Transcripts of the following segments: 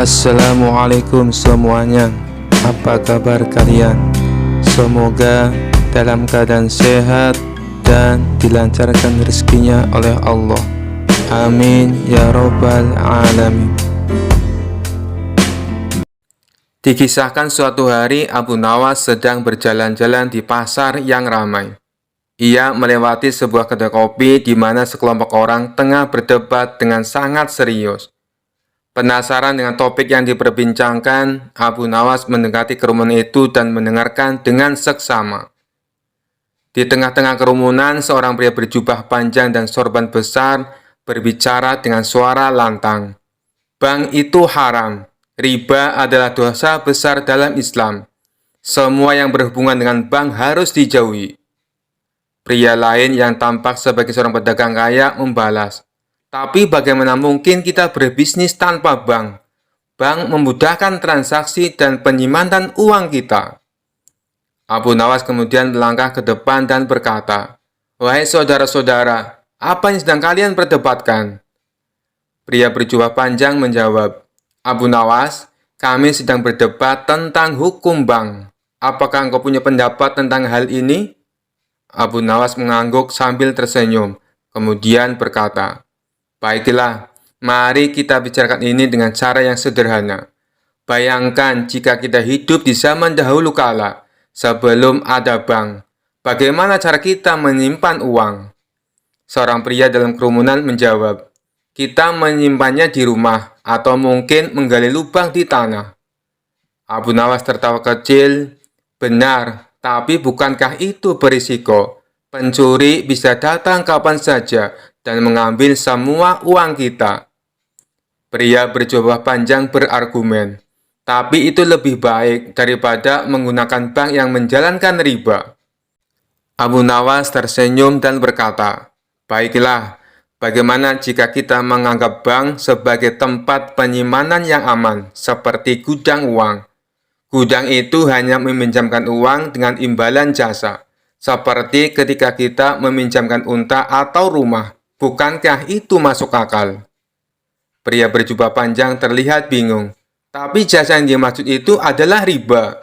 Assalamualaikum semuanya. Apa kabar kalian? Semoga dalam keadaan sehat dan dilancarkan rezekinya oleh Allah. Amin ya robbal alamin. Dikisahkan suatu hari Abu Nawas sedang berjalan-jalan di pasar yang ramai. Ia melewati sebuah kedai kopi di mana sekelompok orang tengah berdebat dengan sangat serius. Penasaran dengan topik yang diperbincangkan, Abu Nawas mendekati kerumunan itu dan mendengarkan dengan seksama. Di tengah-tengah kerumunan, seorang pria berjubah panjang dan sorban besar berbicara dengan suara lantang. Bank itu haram. Riba adalah dosa besar dalam Islam. Semua yang berhubungan dengan bank harus dijauhi. Pria lain yang tampak sebagai seorang pedagang kaya membalas, "Tapi bagaimana mungkin kita berbisnis tanpa bank? Bank memudahkan transaksi dan penyimpanan uang kita." Abu Nawas kemudian melangkah ke depan dan berkata, "Wahai saudara-saudara, apa yang sedang kalian perdebatkan?" Pria berjubah panjang menjawab, "Abu Nawas, kami sedang berdebat tentang hukum bank. Apakah engkau punya pendapat tentang hal ini?" Abu Nawas mengangguk sambil tersenyum, kemudian berkata, "Baiklah, mari kita bicarakan ini dengan cara yang sederhana. Bayangkan jika kita hidup di zaman dahulu kala, sebelum ada bank. Bagaimana cara kita menyimpan uang?" Seorang pria dalam kerumunan menjawab, "Kita menyimpannya di rumah, atau mungkin menggali lubang di tanah." Abu Nawas tertawa kecil, "Benar, tapi bukankah itu berisiko? Pencuri bisa datang kapan saja dan mengambil semua uang kita." Pria berjubah panjang berargumen, "Tapi itu lebih baik daripada menggunakan bank yang menjalankan riba." Abu Nawas tersenyum dan berkata, "Baiklah, bagaimana jika kita menganggap bank sebagai tempat penyimpanan yang aman, seperti gudang uang? Gudang itu hanya meminjamkan uang dengan imbalan jasa, seperti ketika kita meminjamkan unta atau rumah. Bukankah itu masuk akal?" Pria berjubah panjang terlihat bingung. "Tapi jasa yang dimaksud itu adalah riba."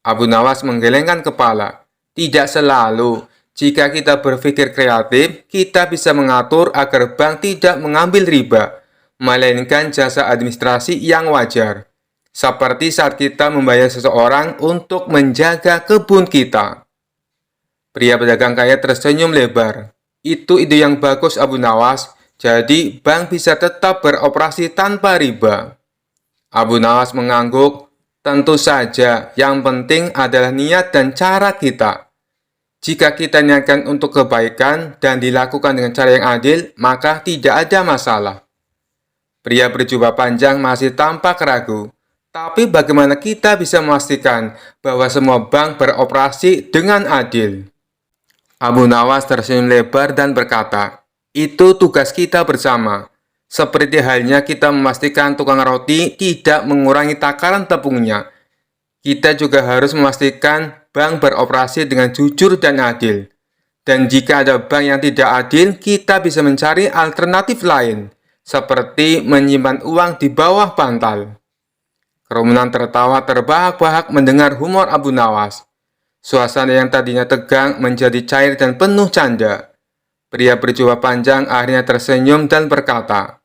Abu Nawas menggelengkan kepala. "Tidak selalu. Jika kita berpikir kreatif, kita bisa mengatur agar bank tidak mengambil riba, melainkan jasa administrasi yang wajar. Seperti saat kita membayar seseorang untuk menjaga kebun kita." Pria pedagang kaya tersenyum lebar. Itu ide yang bagus, Abu Nawas. Jadi, bank bisa tetap beroperasi tanpa riba." Abu Nawas mengangguk, "Tentu saja, yang penting adalah niat dan cara kita. Jika kita niatkan untuk kebaikan dan dilakukan dengan cara yang adil, maka tidak ada masalah." Pria berjubah panjang masih tampak ragu. "Tapi bagaimana kita bisa memastikan bahwa semua bank beroperasi dengan adil?" Abu Nawas tersenyum lebar dan berkata, "Itu tugas kita bersama. Seperti halnya kita memastikan tukang roti tidak mengurangi takaran tepungnya. Kita juga harus memastikan bank beroperasi dengan jujur dan adil. Dan jika ada bank yang tidak adil, kita bisa mencari alternatif lain, seperti menyimpan uang di bawah bantal." Kerumunan tertawa terbahak-bahak mendengar humor Abu Nawas. Suasana yang tadinya tegang menjadi cair dan penuh canda. Pria berjubah panjang akhirnya tersenyum dan berkata,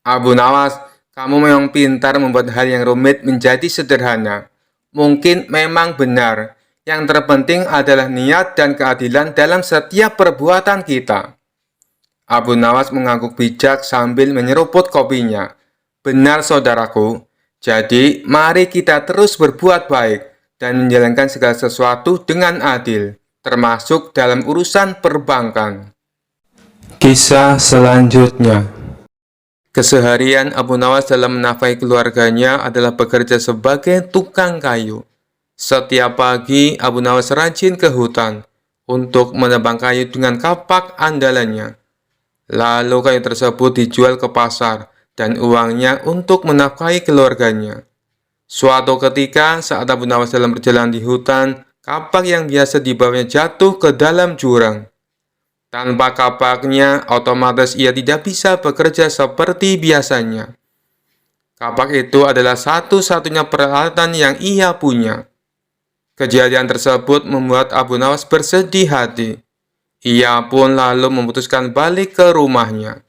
"Abu Nawas, kamu memang pintar membuat hal yang rumit menjadi sederhana. Mungkin memang benar. Yang terpenting adalah niat dan keadilan dalam setiap perbuatan kita." Abu Nawas mengangguk bijak sambil menyeruput kopinya. "Benar, saudaraku. Jadi, mari kita terus berbuat baik dan menjalankan segala sesuatu dengan adil, termasuk dalam urusan perbankan." Kisah selanjutnya. Keseharian Abu Nawas dalam menafkahi keluarganya adalah bekerja sebagai tukang kayu. Setiap pagi, Abu Nawas rajin ke hutan untuk menebang kayu dengan kapak andalannya. Lalu kayu tersebut dijual ke pasar dan uangnya untuk menafkahi keluarganya. Suatu ketika, saat Abu Nawas dalam berjalan di hutan, kapak yang biasa dibawanya jatuh ke dalam jurang. Tanpa kapaknya, otomatis ia tidak bisa bekerja seperti biasanya. Kapak itu adalah satu-satunya peralatan yang ia punya. Kejadian tersebut membuat Abu Nawas bersedih hati. Ia pun lalu memutuskan balik ke rumahnya.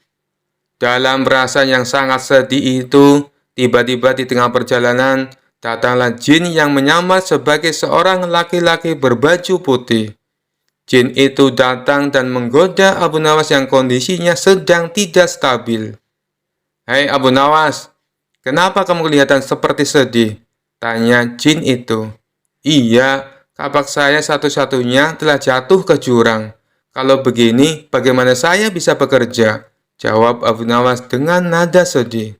Dalam perasaan yang sangat sedih itu, tiba-tiba di tengah perjalanan, datanglah jin yang menyamar sebagai seorang laki-laki berbaju putih. Jin itu datang dan menggoda Abu Nawas yang kondisinya sedang tidak stabil. "Hei Abu Nawas, kenapa kamu kelihatan seperti sedih?" tanya jin itu. "Iya, kapak saya satu-satunya telah jatuh ke jurang. Kalau begini, bagaimana saya bisa bekerja?" jawab Abu Nawas dengan nada sedih.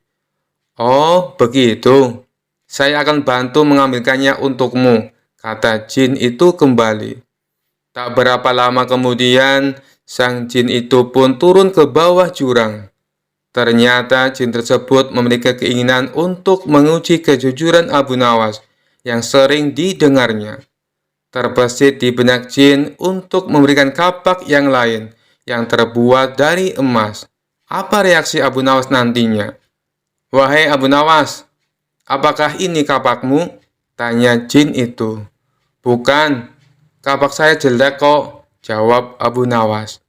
"Oh, begitu. Saya akan bantu mengambilkannya untukmu," kata jin itu kembali. Tak berapa lama kemudian, sang jin itu pun turun ke bawah jurang. Ternyata jin tersebut memiliki keinginan untuk menguji kejujuran Abu Nawas yang sering didengarnya. Terbesit di benak jin untuk memberikan kapak yang lain yang terbuat dari emas. Apa reaksi Abu Nawas nantinya? "Wahai Abu Nawas, apakah ini kapakmu?" tanya jin itu. "Bukan, kapak saya jelek kok," jawab Abu Nawas.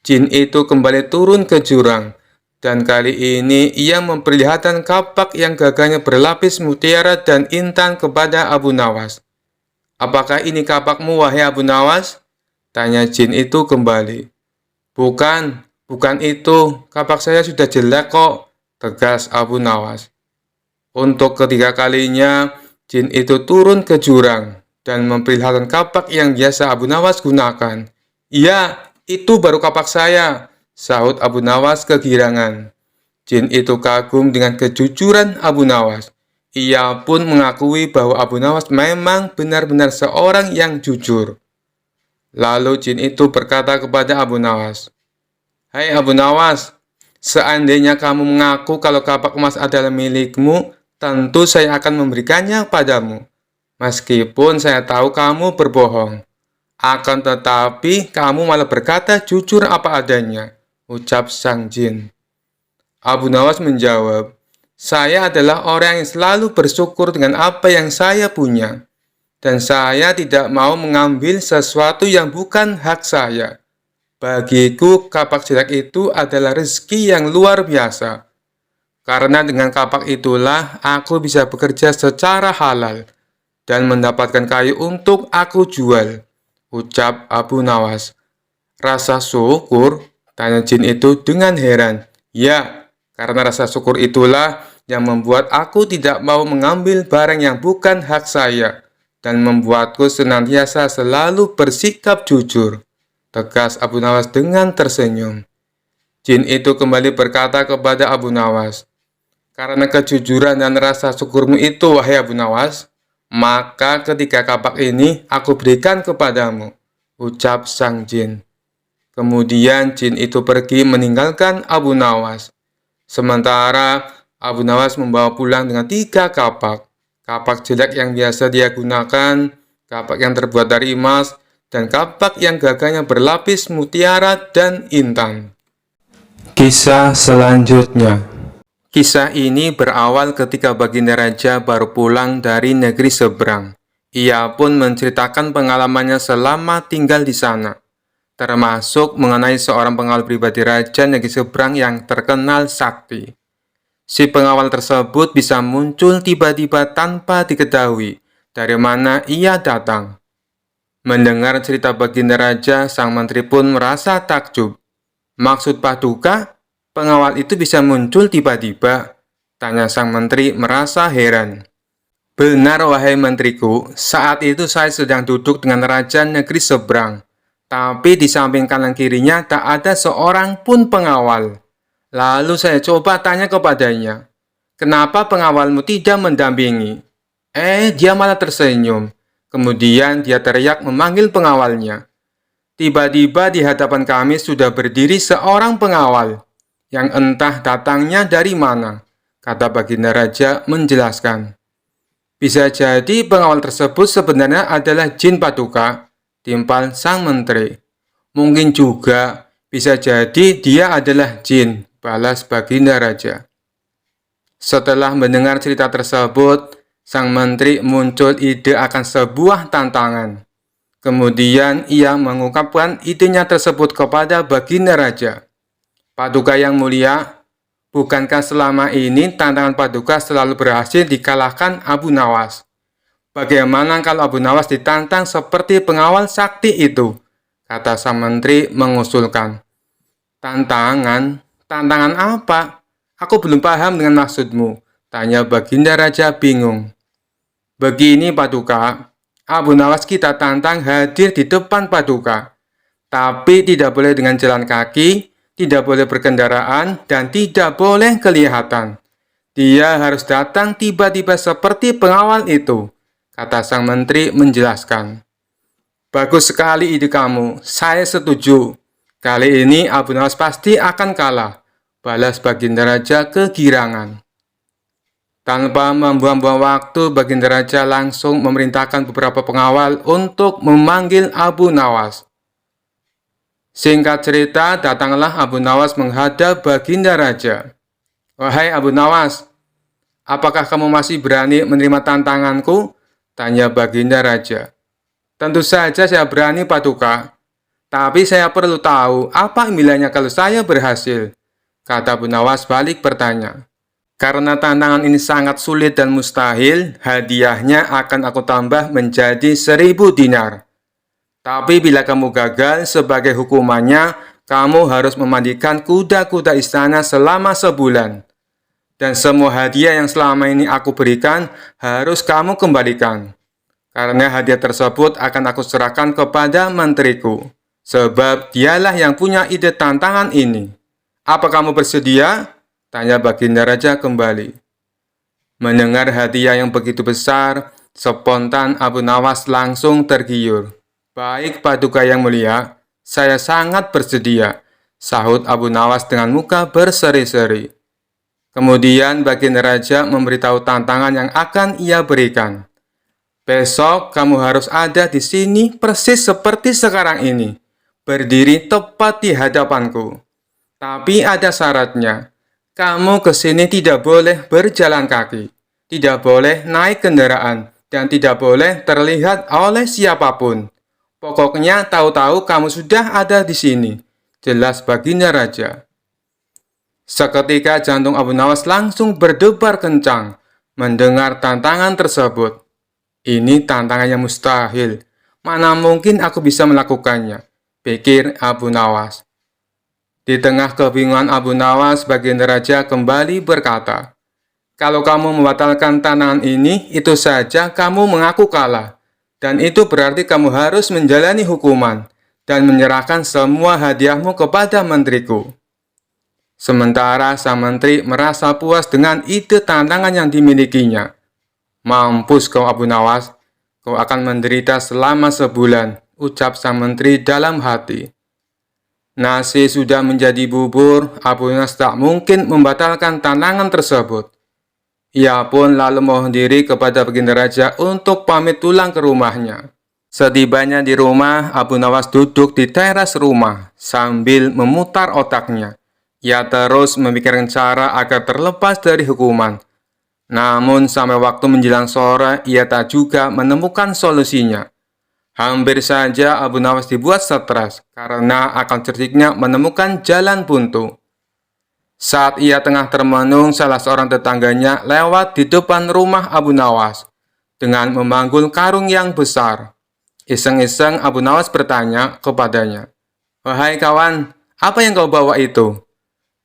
Jin itu kembali turun ke jurang, dan kali ini ia memperlihatkan kapak yang gagahnya berlapis mutiara dan intan kepada Abu Nawas. "Apakah ini kapakmu, wahai Abu Nawas?" tanya jin itu kembali. "Bukan, bukan itu, kapak saya sudah jelek kok," tegas Abu Nawas. Untuk ketiga kalinya, jin itu turun ke jurang dan memperlihatkan kapak yang biasa Abu Nawas gunakan. "Iya, itu baru kapak saya," sahut Abu Nawas kegirangan. Jin itu kagum dengan kejujuran Abu Nawas. Ia pun mengakui bahwa Abu Nawas memang benar-benar seorang yang jujur. Lalu jin itu berkata kepada Abu Nawas, "Hai Abu Nawas, seandainya kamu mengaku kalau kapak emas adalah milikmu, tentu saya akan memberikannya padamu. Meskipun saya tahu kamu berbohong. Akan tetapi kamu malah berkata jujur apa adanya," ucap sang jin. Abu Nawas menjawab, "Saya adalah orang yang selalu bersyukur dengan apa yang saya punya, dan saya tidak mau mengambil sesuatu yang bukan hak saya. Bagiku, kapak jelek itu adalah rezeki yang luar biasa. Karena dengan kapak itulah aku bisa bekerja secara halal dan mendapatkan kayu untuk aku jual," ucap Abu Nawas. "Rasa syukur?" tanya jin itu dengan heran. "Ya, karena rasa syukur itulah yang membuat aku tidak mau mengambil barang yang bukan hak saya dan membuatku senantiasa selalu bersikap jujur," tegas Abu Nawas dengan tersenyum. Jin itu kembali berkata kepada Abu Nawas, "Karena kejujuran dan rasa syukurmu itu, wahai Abu Nawas, maka ketika kapak ini aku berikan kepadamu," ucap sang jin. Kemudian jin itu pergi meninggalkan Abu Nawas. Sementara Abu Nawas membawa pulang dengan 3 kapak. Kapak jelek yang biasa dia gunakan, kapak yang terbuat dari emas, dan kapak yang gagahnya berlapis mutiara dan intan. Kisah selanjutnya. Kisah ini berawal ketika Baginda Raja baru pulang dari negeri seberang. Ia pun menceritakan pengalamannya selama tinggal di sana, termasuk mengenai seorang pengawal pribadi Raja negeri seberang yang terkenal sakti. Si pengawal tersebut bisa muncul tiba-tiba tanpa diketahui dari mana ia datang. Mendengar cerita Baginda Raja, sang menteri pun merasa takjub. "Maksud Paduka, pengawal itu bisa muncul tiba-tiba?" tanya sang menteri merasa heran. "Benar, wahai menteriku, saat itu saya sedang duduk dengan raja negeri seberang. Tapi di samping kanan kirinya tak ada seorang pun pengawal. Lalu saya coba tanya kepadanya, 'Kenapa pengawalmu tidak mendampingi?' Dia malah tersenyum. Kemudian dia teriak memanggil pengawalnya. Tiba-tiba di hadapan kami sudah berdiri seorang pengawal, yang entah datangnya dari mana," kata Baginda Raja menjelaskan. "Bisa jadi pengawal tersebut sebenarnya adalah jin Paduka," timpal sang menteri. "Mungkin juga bisa jadi dia adalah jin," balas Baginda Raja. Setelah mendengar cerita tersebut, sang menteri muncul ide akan sebuah tantangan. Kemudian ia mengungkapkan idenya tersebut kepada Baginda Raja. Paduka yang mulia, bukankah selama ini tantangan Paduka selalu berhasil dikalahkan Abu Nawas? Bagaimana kalau Abu Nawas ditantang seperti pengawal sakti itu? Kata sang menteri mengusulkan. Tantangan? Tantangan apa? Aku belum paham dengan maksudmu, tanya Baginda Raja bingung. Begini Paduka, Abu Nawas kita tantang hadir di depan Paduka. Tapi tidak boleh dengan jalan kaki, tidak boleh berkendaraan, dan tidak boleh kelihatan. Dia harus datang tiba-tiba seperti pengawal itu, kata sang menteri menjelaskan. Bagus sekali ide kamu, saya setuju. Kali ini Abu Nawas pasti akan kalah, balas Baginda Raja kegirangan. Tanpa membuang-buang waktu, Baginda Raja langsung memerintahkan beberapa pengawal untuk memanggil Abu Nawas. Singkat cerita, datanglah Abu Nawas menghadap Baginda Raja. Wahai Abu Nawas, apakah kamu masih berani menerima tantanganku? Tanya Baginda Raja. Tentu saja saya berani Paduka. Tapi saya perlu tahu apa impiannya kalau saya berhasil. Kata Abu Nawas balik bertanya. Karena tantangan ini sangat sulit dan mustahil, hadiahnya akan aku tambah menjadi 1000 dinar. Tapi bila kamu gagal, sebagai hukumannya, kamu harus memandikan kuda-kuda istana selama sebulan. Dan semua hadiah yang selama ini aku berikan, harus kamu kembalikan. Karena hadiah tersebut akan aku serahkan kepada menteriku. Sebab dialah yang punya ide tantangan ini. Apa kamu bersedia? Tanya Baginda Raja kembali. Mendengar hadiah yang begitu besar, spontan Abu Nawas langsung tergiur. Baik Paduka yang mulia, saya sangat bersedia, sahut Abu Nawas dengan muka berseri-seri. Kemudian Baginda Raja memberitahu tantangan yang akan ia berikan. Besok kamu harus ada di sini persis seperti sekarang ini, berdiri tepat di hadapanku. Tapi ada syaratnya, kamu ke sini tidak boleh berjalan kaki, tidak boleh naik kendaraan, dan tidak boleh terlihat oleh siapapun. Pokoknya tahu-tahu kamu sudah ada di sini, jelas Baginda Raja. Seketika jantung Abu Nawas langsung berdebar kencang mendengar tantangan tersebut. Ini tantangan yang mustahil, mana mungkin aku bisa melakukannya, pikir Abu Nawas. Di tengah kebingungan Abu Nawas, Baginda Raja kembali berkata, kalau kamu membatalkan tantangan ini, itu saja kamu mengaku kalah. Dan itu berarti kamu harus menjalani hukuman dan menyerahkan semua hadiahmu kepada menteriku. Sementara sang menteri merasa puas dengan ide tantangan yang dimilikinya. Mampus kau Abu Nawas, kau akan menderita selama sebulan, ucap sang menteri dalam hati. Nasi sudah menjadi bubur, Abu Nawas tak mungkin membatalkan tantangan tersebut. Ia pun lalu mohon diri kepada Baginda Raja untuk pamit pulang ke rumahnya. Setibanya di rumah, Abu Nawas duduk di teras rumah sambil memutar otaknya. Ia terus memikirkan cara agar terlepas dari hukuman. Namun sampai waktu menjelang sore, ia tak juga menemukan solusinya. Hampir saja Abu Nawas dibuat stres karena akan cerdiknya menemukan jalan buntu. Saat ia tengah termenung, salah seorang tetangganya lewat di depan rumah Abu Nawas dengan memanggul karung yang besar. Iseng-iseng Abu Nawas bertanya kepadanya, "Wahai kawan, apa yang kau bawa itu?"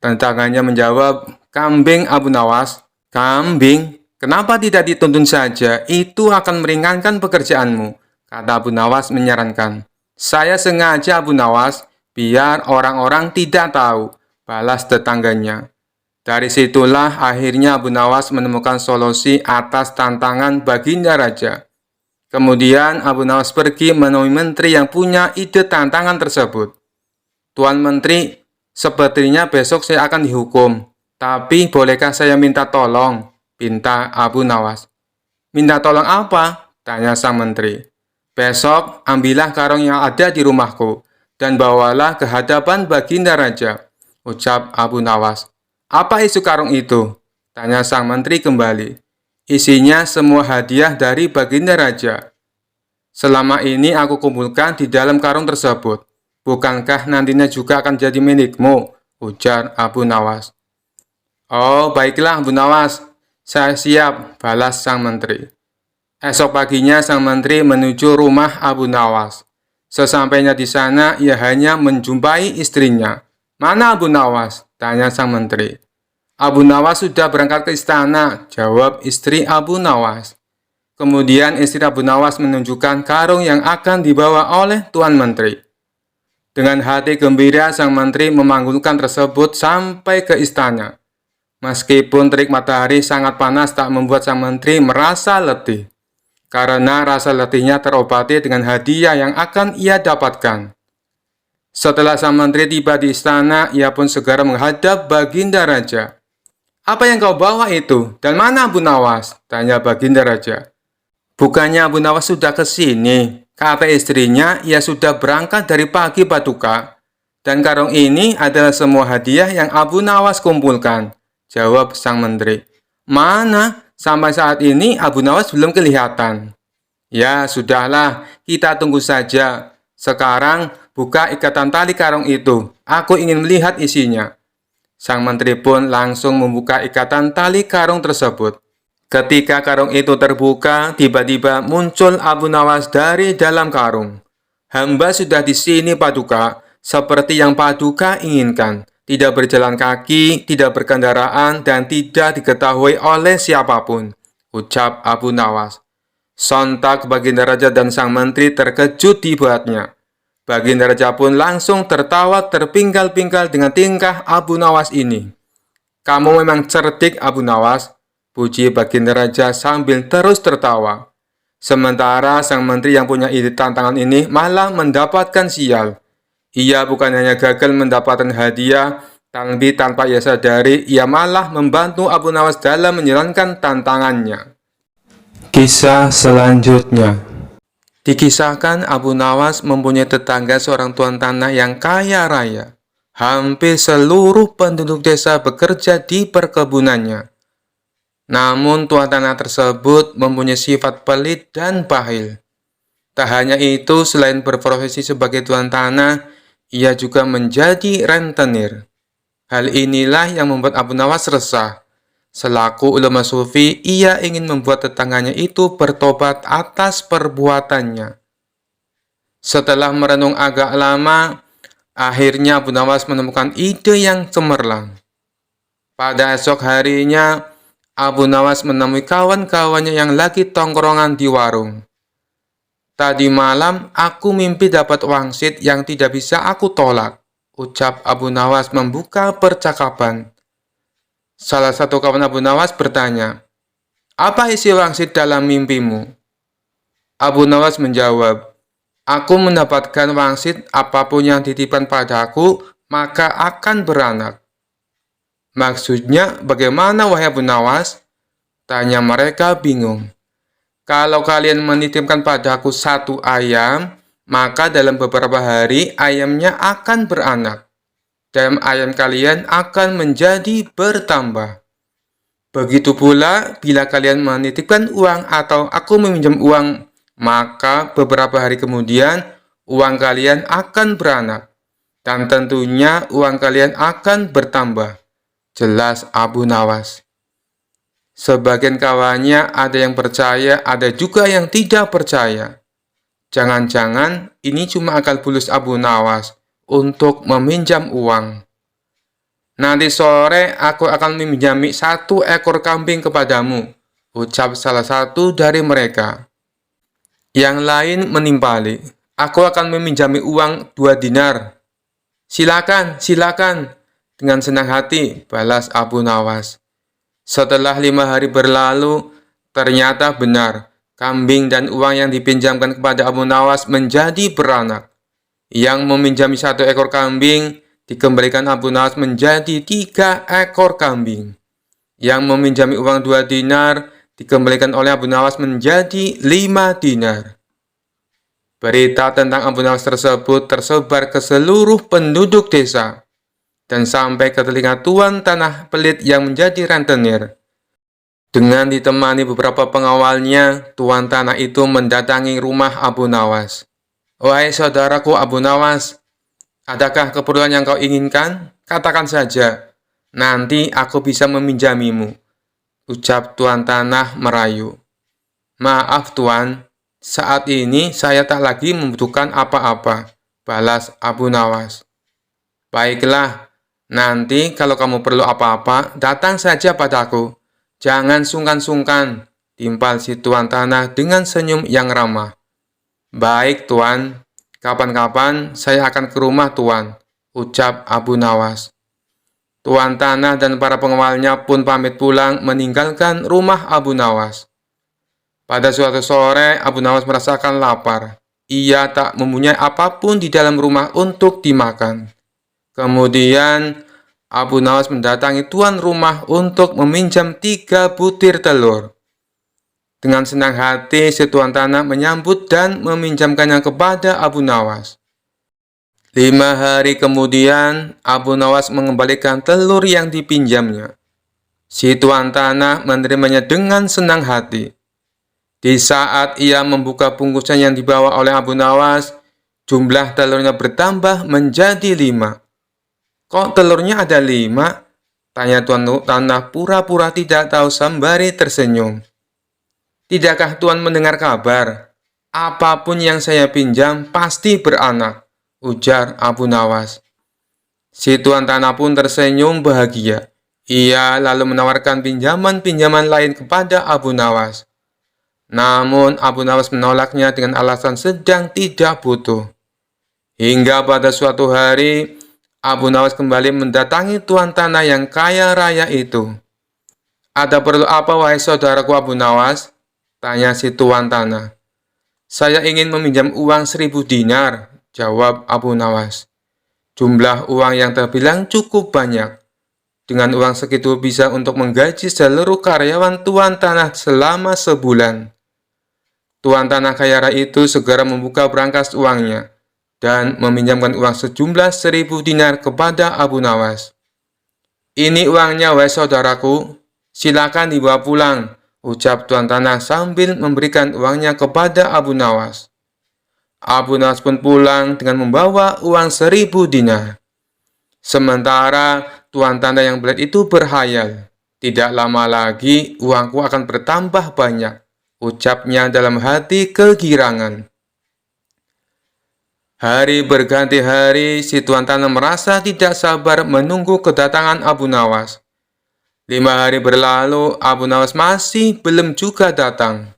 Tetangganya menjawab, "Kambing Abu Nawas." "Kambing? Kenapa tidak dituntun saja? Itu akan meringankan pekerjaanmu," kata Abu Nawas menyarankan. "Saya sengaja Abu Nawas, biar orang-orang tidak tahu," balas tetangganya. Dari situlah akhirnya Abu Nawas menemukan solusi atas tantangan Baginda Raja. Kemudian Abu Nawas pergi menemui menteri yang punya ide tantangan tersebut. "Tuan Menteri, sepertinya besok saya akan dihukum. Tapi bolehkah saya minta tolong?" pinta Abu Nawas. "Minta tolong apa?" tanya sang menteri. "Besok ambillah karung yang ada di rumahku dan bawalah ke hadapan Baginda Raja," ucap Abu Nawas. "Apa isi karung itu?" Tanya sang menteri kembali. Isinya semua hadiah dari baginda raja. Selama ini aku kumpulkan di dalam karung tersebut. Bukankah nantinya juga akan jadi milikmu? Ujar Abu Nawas. Oh, baiklah Abu Nawas. Saya siap, balas sang menteri. Esok paginya sang menteri menuju rumah Abu Nawas. Sesampainya di sana, ia hanya menjumpai istrinya. Mana Abu Nawas? Tanya sang menteri. Abu Nawas sudah berangkat ke istana, jawab istri Abu Nawas. Kemudian istri Abu Nawas menunjukkan karung yang akan dibawa oleh Tuan Menteri. Dengan hati gembira, sang menteri memanggulkan tersebut sampai ke istana. Meskipun terik matahari sangat panas tak membuat sang menteri merasa letih. Karena rasa letihnya terobati dengan hadiah yang akan ia dapatkan. Setelah sang menteri tiba di istana, ia pun segera menghadap baginda raja. Apa yang kau bawa itu? Dan mana Abu Nawas? Tanya baginda raja. Bukannya Abu Nawas sudah ke sini? Kata istrinya, ia sudah berangkat dari pagi Paduka. Dan karung ini adalah semua hadiah yang Abu Nawas kumpulkan. Jawab sang menteri. Mana? Sampai saat ini Abu Nawas belum kelihatan. Ya, sudahlah. Kita tunggu saja. Sekarang, buka ikatan tali karung itu. Aku ingin melihat isinya. Sang menteri pun langsung membuka ikatan tali karung tersebut. Ketika karung itu terbuka, tiba-tiba muncul Abu Nawas dari dalam karung. Hamba sudah di sini Paduka, seperti yang Paduka inginkan. Tidak berjalan kaki, tidak berkendaraan, dan tidak diketahui oleh siapapun, ucap Abu Nawas. Sontak baginda raja dan sang menteri terkejut dibuatnya. Baginda raja pun langsung tertawa terpinggal-pinggal dengan tingkah Abu Nawas ini. Kamu memang cerdik Abu Nawas, puji baginda raja sambil terus tertawa. Sementara sang menteri yang punya ide tantangan ini malah mendapatkan sial. Ia bukan hanya gagal mendapatkan hadiah, tapi tanpa ia sadari, ia malah membantu Abu Nawas dalam menjalankan tantangannya. Kisah selanjutnya. Dikisahkan Abu Nawas mempunyai tetangga seorang tuan tanah yang kaya raya. Hampir seluruh penduduk desa bekerja di perkebunannya. Namun tuan tanah tersebut mempunyai sifat pelit dan bahil. Tak hanya itu, selain berprofesi sebagai tuan tanah, ia juga menjadi rentenir. Hal inilah yang membuat Abu Nawas resah. Selaku ulama sufi, ia ingin membuat tetangganya itu bertobat atas perbuatannya. Setelah merenung agak lama, akhirnya Abu Nawas menemukan ide yang cemerlang. Pada esok harinya, Abu Nawas menemui kawan-kawannya yang lagi tongkrongan di warung. Tadi malam, aku mimpi dapat wangsit yang tidak bisa aku tolak, ucap Abu Nawas membuka percakapan. Salah satu kawan Abu Nawas bertanya, apa isi wangsit dalam mimpimu? Abu Nawas menjawab, aku mendapatkan wangsit apapun yang dititipkan padaku, maka akan beranak. Maksudnya bagaimana wahai Abu Nawas? Tanya mereka bingung. Kalau kalian menitipkan padaku 1 ayam, maka dalam beberapa hari ayamnya akan beranak. Dan ayam kalian akan menjadi bertambah. Begitu pula, bila kalian menitipkan uang atau aku meminjam uang, maka beberapa hari kemudian, uang kalian akan beranak. Dan tentunya uang kalian akan bertambah. Jelas Abu Nawas. Sebagian kawannya ada yang percaya, ada juga yang tidak percaya. Jangan-jangan ini cuma akal bulus Abu Nawas untuk meminjam uang. Nanti sore aku akan meminjami 1 ekor kambing kepadamu, ucap salah satu dari mereka. Yang lain menimpali, aku akan meminjami uang 2 dinar. Silakan, silakan, dengan senang hati, balas Abu Nawas. Setelah 5 hari berlalu, ternyata benar, kambing dan uang yang dipinjamkan kepada Abu Nawas menjadi beranak. Yang meminjami 1 ekor kambing, dikembalikan Abu Nawas menjadi 3 ekor kambing. Yang meminjami uang 2 dinar, dikembalikan oleh Abu Nawas menjadi 5 dinar. Berita tentang Abu Nawas tersebut tersebar ke seluruh penduduk desa, dan sampai ke telinga tuan tanah pelit yang menjadi rentenir. Dengan ditemani beberapa pengawalnya, tuan tanah itu mendatangi rumah Abu Nawas. "Wahai saudaraku Abu Nawas, adakah keperluan yang kau inginkan? Katakan saja, nanti aku bisa meminjamimu," ucap tuan tanah merayu. "Maaf tuan, saat ini saya tak lagi membutuhkan apa-apa," balas Abu Nawas. "Baiklah, nanti kalau kamu perlu apa-apa, datang saja padaku. Jangan sungkan-sungkan," timpal si tuan tanah dengan senyum yang ramah. "Baik tuan, kapan-kapan saya akan ke rumah tuan," ucap Abu Nawas. Tuan tanah dan para pengawalnya pun pamit pulang meninggalkan rumah Abu Nawas. Pada suatu sore, Abu Nawas merasakan lapar. Ia tak mempunyai apapun di dalam rumah untuk dimakan. Kemudian, Abu Nawas mendatangi tuan rumah untuk meminjam 3 butir telur. Dengan senang hati, si tuan tanah menyambut dan meminjamkannya kepada Abu Nawas. 5 hari kemudian, Abu Nawas mengembalikan telur yang dipinjamnya. Si tuan tanah menerimanya dengan senang hati. Di saat ia membuka bungkusan yang dibawa oleh Abu Nawas, jumlah telurnya bertambah menjadi 5. "Kok telurnya ada 5? Tanya tuan tanah pura-pura tidak tahu sembari tersenyum. "Tidakkah tuan mendengar kabar? Apapun yang saya pinjam pasti beranak," ujar Abu Nawas. Si tuan tanah pun tersenyum bahagia. Ia lalu menawarkan pinjaman-pinjaman lain kepada Abu Nawas. Namun Abu Nawas menolaknya dengan alasan sedang tidak butuh. Hingga pada suatu hari, Abu Nawas kembali mendatangi tuan tanah yang kaya raya itu. "Ada perlu apa wahai saudaraku Abu Nawas?" tanya si tuan tanah. "Saya ingin meminjam uang 1.000 dinar," jawab Abu Nawas. Jumlah uang yang terbilang cukup banyak. Dengan uang segitu bisa untuk menggaji seluruh karyawan tuan tanah selama sebulan. Tuan tanah kaya raya itu segera membuka berangkas uangnya dan meminjamkan uang sejumlah 1.000 dinar kepada Abu Nawas. "Ini uangnya wahai saudaraku, silakan dibawa pulang," ucap tuan tanah sambil memberikan uangnya kepada Abu Nawas. Abu Nawas pun pulang dengan membawa uang 1.000 dinar. Sementara tuan tanah yang belit itu berhayal, "Tidak lama lagi uangku akan bertambah banyak," ucapnya dalam hati kegirangan. Hari berganti hari, si tuan tanah merasa tidak sabar menunggu kedatangan Abu Nawas. 5 hari berlalu, Abu Nawas masih belum juga datang.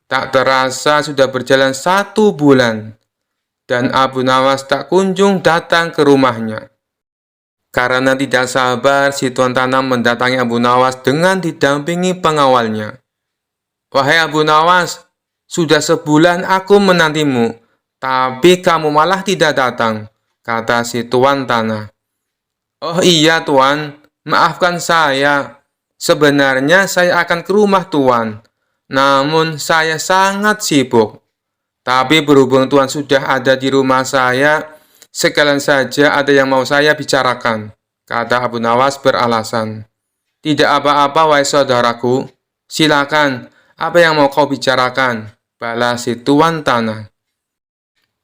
Tak terasa sudah berjalan 1 bulan, dan Abu Nawas tak kunjung datang ke rumahnya. Karena tidak sabar, si tuan tanah mendatangi Abu Nawas dengan didampingi pengawalnya. "Wahai Abu Nawas, sudah sebulan aku menantimu, tapi kamu malah tidak datang," kata si tuan tanah. "Oh iya tuan, maafkan saya. Sebenarnya saya akan ke rumah tuan, namun saya sangat sibuk. Tapi berhubung tuan sudah ada di rumah saya, sekalian saja ada yang mau saya bicarakan," kata Abu Nawas beralasan. "Tidak apa-apa wahai saudaraku, silakan, apa yang mau kau bicarakan?" balas si tuan tanah.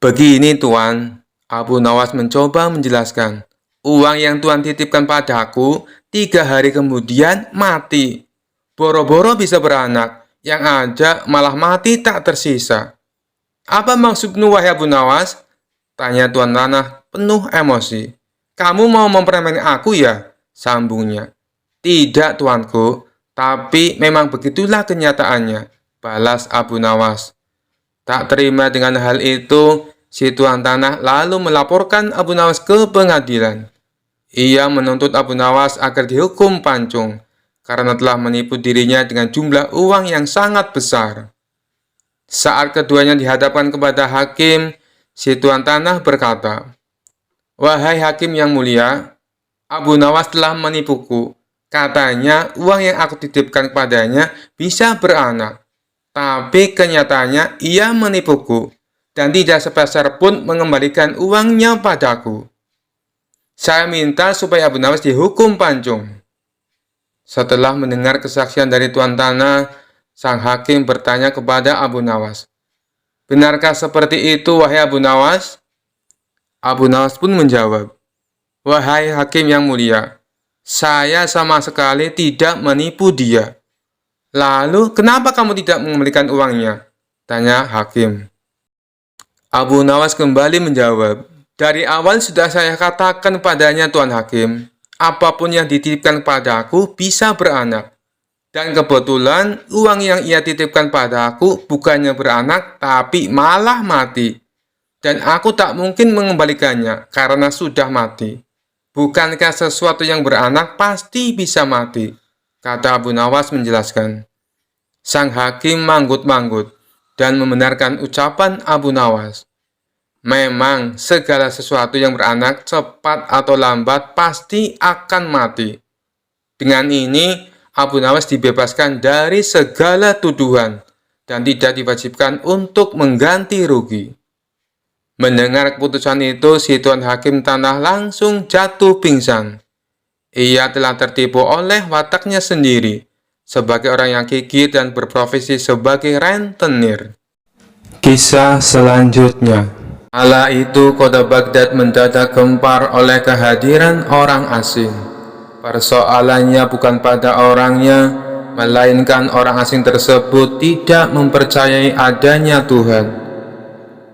"Begini tuan," Abu Nawas mencoba menjelaskan. "Uang yang tuan titipkan padaku 3 hari kemudian mati. Boro-boro bisa beranak, yang ada malah mati tak tersisa." "Apa maksudmu wahai Abu Nawas?" tanya tuan tanah penuh emosi. "Kamu mau mempermainkan aku ya?" sambungnya. "Tidak tuanku, tapi memang begitulah kenyataannya," balas Abu Nawas. Tak terima dengan hal itu, si tuan tanah lalu melaporkan Abu Nawas ke pengadilan. Ia menuntut Abu Nawas agar dihukum pancung karena telah menipu dirinya dengan jumlah uang yang sangat besar. Saat keduanya dihadapkan kepada hakim, si tuan tanah berkata, "Wahai hakim yang mulia, Abu Nawas telah menipuku. Katanya uang yang aku titipkan kepadanya bisa beranak. Tapi kenyataannya ia menipuku dan tidak sepeser pun mengembalikan uangnya padaku. Saya minta supaya Abu Nawas dihukum pancung." Setelah mendengar kesaksian dari tuan tanah, sang hakim bertanya kepada Abu Nawas, "Benarkah seperti itu, wahai Abu Nawas?" Abu Nawas pun menjawab, "Wahai hakim yang mulia, saya sama sekali tidak menipu dia." "Lalu, kenapa kamu tidak mengembalikan uangnya?" tanya hakim. Abu Nawas kembali menjawab, "Dari awal sudah saya katakan padanya, Tuan Hakim, apapun yang dititipkan padaku bisa beranak. Dan kebetulan uang yang ia titipkan padaku bukannya beranak, tapi malah mati. Dan aku tak mungkin mengembalikannya karena sudah mati. Bukankah sesuatu yang beranak pasti bisa mati?" kata Abu Nawas menjelaskan. Sang hakim manggut-manggut dan membenarkan ucapan Abu Nawas. Memang segala sesuatu yang beranak cepat atau lambat pasti akan mati. Dengan ini, Abu Nawas dibebaskan dari segala tuduhan dan tidak diwajibkan untuk mengganti rugi. Mendengar keputusan itu, si tuan hakim tanah langsung jatuh pingsan. Ia telah tertipu oleh wataknya sendiri sebagai orang yang gigih dan berprofesi sebagai rentenir. Kisah selanjutnya. Kala itu kota Baghdad mendadak gempar oleh kehadiran orang asing. Persoalannya bukan pada orangnya, melainkan orang asing tersebut tidak mempercayai adanya Tuhan.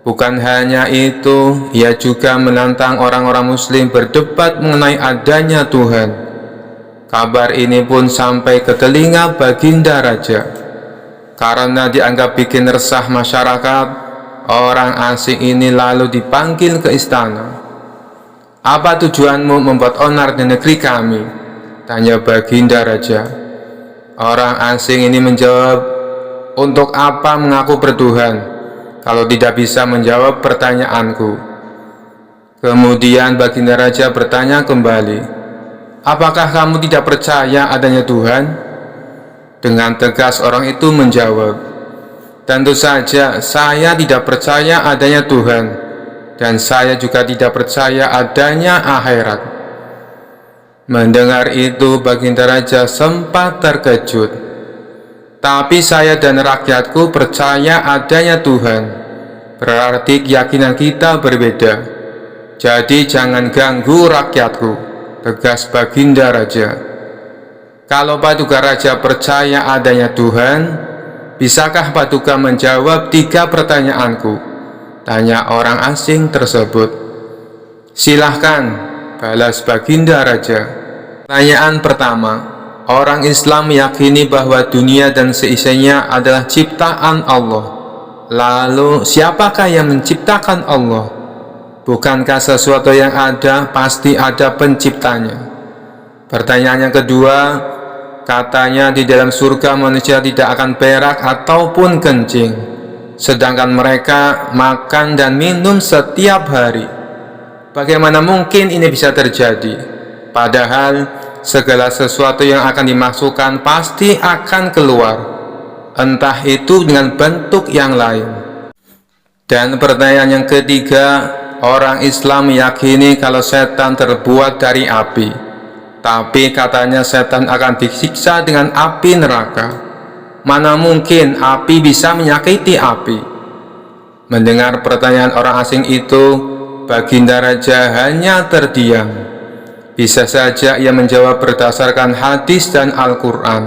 Bukan hanya itu, ia juga menantang orang-orang muslim berdebat mengenai adanya Tuhan. Kabar ini pun sampai ke telinga Baginda Raja. Karena dianggap bikin resah masyarakat, orang asing ini lalu dipanggil ke istana. "Apa tujuanmu membuat onar di negeri kami?" tanya Baginda Raja. Orang asing ini menjawab, "Untuk apa mengaku bertuhan kalau tidak bisa menjawab pertanyaanku?" Kemudian Baginda Raja bertanya kembali, "Apakah kamu tidak percaya adanya Tuhan?" Dengan tegas orang itu menjawab, "Tentu saja saya tidak percaya adanya Tuhan, dan saya juga tidak percaya adanya akhirat." Mendengar itu, Baginda Raja sempat terkejut. "Tapi saya dan rakyatku percaya adanya Tuhan. Berarti keyakinan kita berbeda. Jadi jangan ganggu rakyatku," tegas Baginda Raja. "Kalau Paduka Raja percaya adanya Tuhan, bisakah Paduka menjawab 3 pertanyaanku?" tanya orang asing tersebut. "Silahkan," balas Baginda Raja. Pertanyaan pertama, orang Islam meyakini bahwa dunia dan seisinya adalah ciptaan Allah. Lalu, siapakah yang menciptakan Allah? Bukankah sesuatu yang ada pasti ada penciptanya? Pertanyaan yang kedua, katanya di dalam surga manusia tidak akan berak ataupun kencing, sedangkan mereka makan dan minum setiap hari. Bagaimana mungkin ini bisa terjadi? Padahal segala sesuatu yang akan dimasukkan pasti akan keluar, entah itu dengan bentuk yang lain. Dan pertanyaan yang ketiga, orang Islam meyakini kalau setan terbuat dari api, tapi katanya setan akan disiksa dengan api neraka. Mana mungkin api bisa menyakiti api? Mendengar pertanyaan orang asing itu, Baginda Raja hanya terdiam. Bisa saja ia menjawab berdasarkan hadis dan Al-Quran,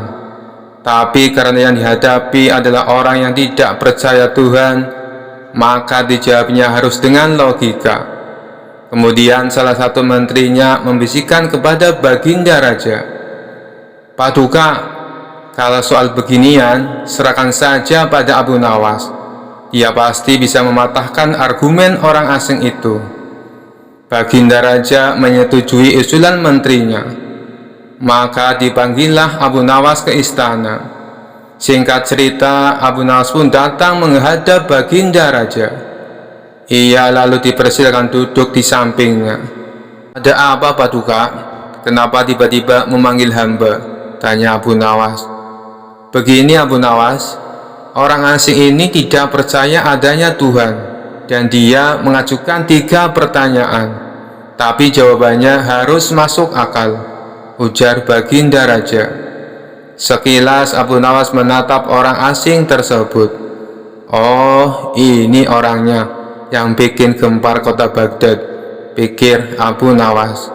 tapi karena yang dihadapi adalah orang yang tidak percaya Tuhan, maka dijawabnya harus dengan logika. Kemudian salah satu menterinya membisikkan kepada Baginda Raja, "Paduka, kalau soal beginian serahkan saja pada Abu Nawas. Ia pasti bisa mematahkan argumen orang asing itu." Baginda Raja menyetujui usulan menterinya. Maka dipanggillah Abu Nawas ke istana. Singkat cerita, Abu Nawas pun datang menghadap Baginda Raja. Ia lalu dipersilakan duduk di sampingnya. "Ada apa, Paduka? Kenapa tiba-tiba memanggil hamba?" tanya Abu Nawas. "Begini Abu Nawas, orang asing ini tidak percaya adanya Tuhan, dan dia mengajukan 3 pertanyaan, tapi jawabannya harus masuk akal," ujar Baginda Raja. Sekilas Abu Nawas menatap orang asing tersebut. Oh, ini orangnya yang bikin gempar kota Baghdad, pikir Abu Nawas.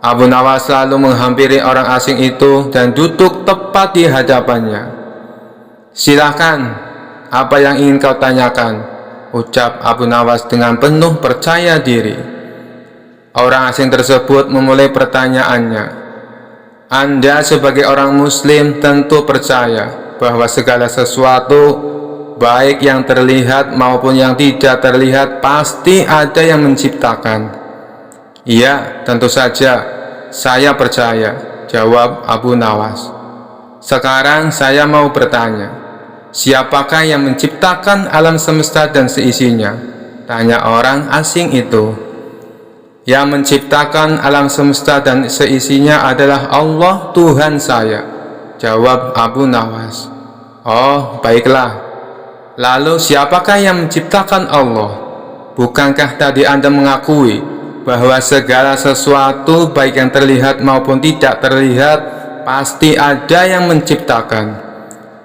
Abu Nawas lalu menghampiri orang asing itu dan duduk tepat di hadapannya. Silakan, apa yang ingin kau tanyakan? Ucap Abu Nawas dengan penuh percaya diri. Orang asing tersebut memulai pertanyaannya. Anda sebagai orang muslim tentu percaya bahwa segala sesuatu, baik yang terlihat maupun yang tidak terlihat, pasti ada yang menciptakan. Iya, tentu saja, saya percaya, jawab Abu Nawas. Sekarang saya mau bertanya, siapakah yang menciptakan alam semesta dan seisinya? Tanya orang asing itu. Yang menciptakan alam semesta dan seisinya adalah Allah Tuhan saya, jawab Abu Nawas. Oh, baiklah. Lalu siapakah yang menciptakan Allah? Bukankah tadi Anda mengakui bahwa segala sesuatu, baik yang terlihat maupun tidak terlihat, pasti ada yang menciptakan?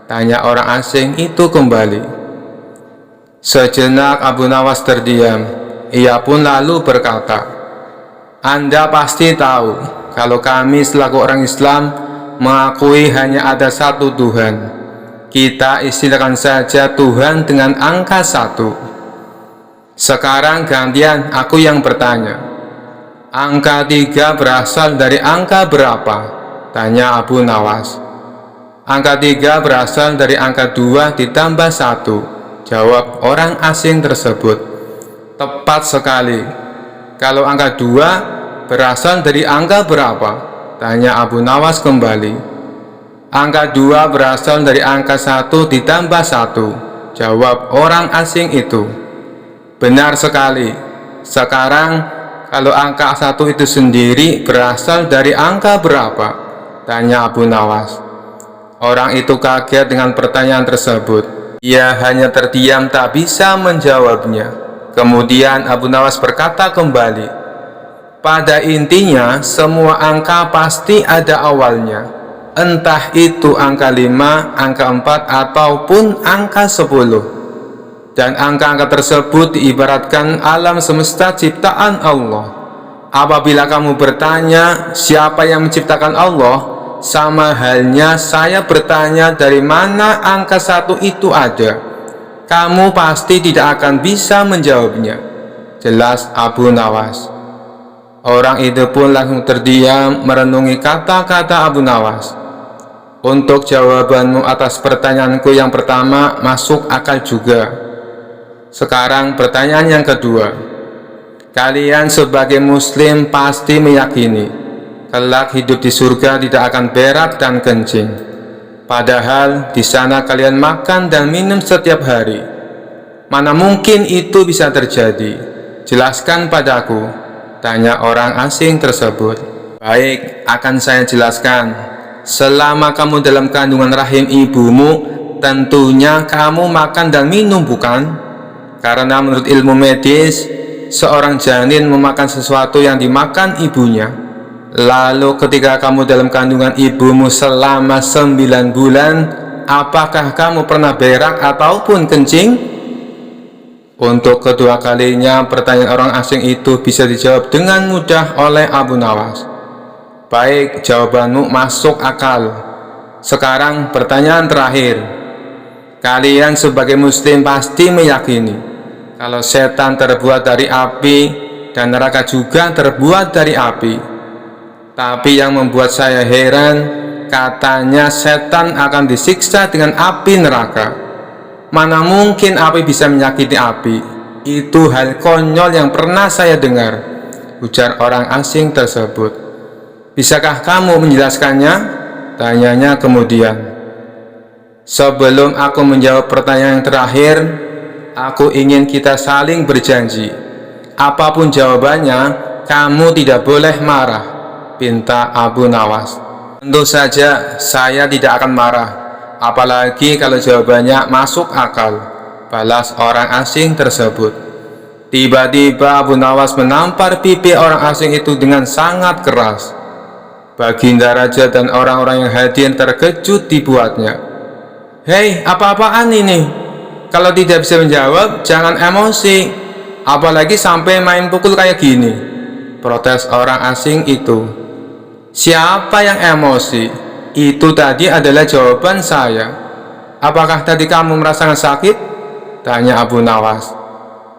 Tanya orang asing itu kembali. Sejenak Abu Nawas terdiam. Ia pun lalu berkata, Anda pasti tahu kalau kami selaku orang Islam mengakui hanya ada satu Tuhan. Kita istilahkan saja Tuhan dengan angka 1. Sekarang gantian aku yang bertanya. Angka 3 berasal dari angka berapa? Tanya Abu Nawas. Angka 3 berasal dari angka 2 ditambah 1, jawab orang asing tersebut. Tepat sekali. Kalau angka 2 berasal dari angka berapa? Tanya Abu Nawas kembali. Angka 2 berasal dari angka 1 ditambah 1, jawab orang asing itu. Benar sekali. Sekarang kalau angka 1 itu sendiri berasal dari angka berapa? Tanya Abu Nawas. Orang itu kaget dengan pertanyaan tersebut. Ia hanya terdiam tak bisa menjawabnya. Kemudian Abu Nawas berkata kembali, pada intinya semua angka pasti ada awalnya. Entah itu angka 5, angka 4, ataupun angka 10. Dan angka-angka tersebut diibaratkan alam semesta ciptaan Allah. Apabila kamu bertanya siapa yang menciptakan Allah, sama halnya saya bertanya dari mana angka 1 itu ada. Kamu pasti tidak akan bisa menjawabnya, jelas Abu Nawas. Orang itu pun langsung terdiam merenungi kata-kata Abu Nawas. Untuk jawabanmu atas pertanyaanku yang pertama masuk akal juga. Sekarang pertanyaan yang kedua. Kalian sebagai muslim pasti meyakini kelak hidup di surga tidak akan berak dan kencing. Padahal di sana kalian makan dan minum setiap hari. Mana mungkin itu bisa terjadi? Jelaskan padaku, tanya orang asing tersebut. Baik, akan saya jelaskan. Selama kamu dalam kandungan rahim ibumu, tentunya kamu makan dan minum, bukan? Karena menurut ilmu medis, seorang janin memakan sesuatu yang dimakan ibunya. Lalu ketika kamu dalam kandungan ibumu selama 9 bulan, apakah kamu pernah berak ataupun kencing? Untuk kedua kalinya pertanyaan orang asing itu bisa dijawab dengan mudah oleh Abu Nawas. Baik, jawabanmu masuk akal. Sekarang pertanyaan terakhir. Kalian sebagai muslim pasti meyakini kalau setan terbuat dari api dan neraka juga terbuat dari api. Tapi yang membuat saya heran, katanya setan akan disiksa dengan api neraka. Mana mungkin api bisa menyakiti api? Itu hal konyol yang pernah saya dengar, ujar orang asing tersebut. Bisakah kamu menjelaskannya? Tanyanya kemudian. Sebelum aku menjawab pertanyaan yang terakhir, aku ingin kita saling berjanji. Apapun jawabannya, kamu tidak boleh marah, pinta Abu Nawas. Tentu saja saya tidak akan marah, apalagi kalau jawabannya masuk akal, balas orang asing tersebut. Tiba-tiba Abu Nawas menampar pipi orang asing itu dengan sangat keras. Baginda raja dan orang-orang yang hadir terkejut dibuatnya. "Hei, apa-apaan ini? Kalau tidak bisa menjawab, jangan emosi. Apalagi sampai main pukul kayak gini," protes orang asing itu. "Siapa yang emosi? Itu tadi adalah jawaban saya. Apakah tadi kamu merasakan sakit?" tanya Abu Nawas.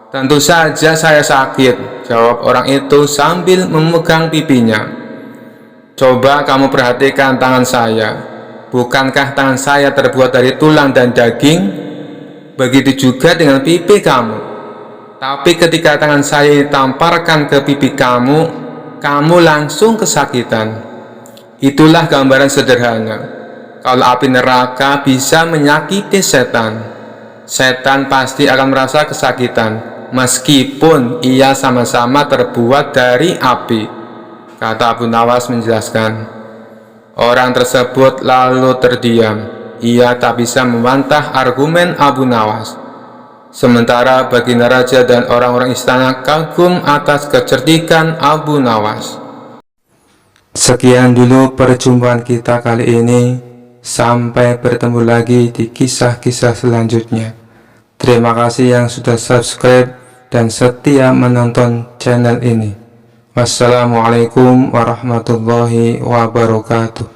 "Tentu saja saya sakit," jawab orang itu sambil memegang pipinya. "Coba kamu perhatikan tangan saya. Bukankah tangan saya terbuat dari tulang dan daging? Begitu juga dengan pipi kamu. Tapi ketika tangan saya ditamparkan ke pipi kamu, kamu langsung kesakitan." Itulah gambaran sederhana. Kalau api neraka bisa menyakiti setan, setan pasti akan merasa kesakitan, meskipun ia sama-sama terbuat dari api, kata Abu Nawas menjelaskan. Orang tersebut lalu terdiam. Ia tak bisa membantah argumen Abu Nawas. Sementara Baginda Raja dan orang-orang istana kagum atas kecerdikan Abu Nawas. Sekian dulu perjumpaan kita kali ini. Sampai bertemu lagi di kisah-kisah selanjutnya. Terima kasih yang sudah subscribe dan setia menonton channel ini. Wassalamualaikum warahmatullahi wabarakatuh.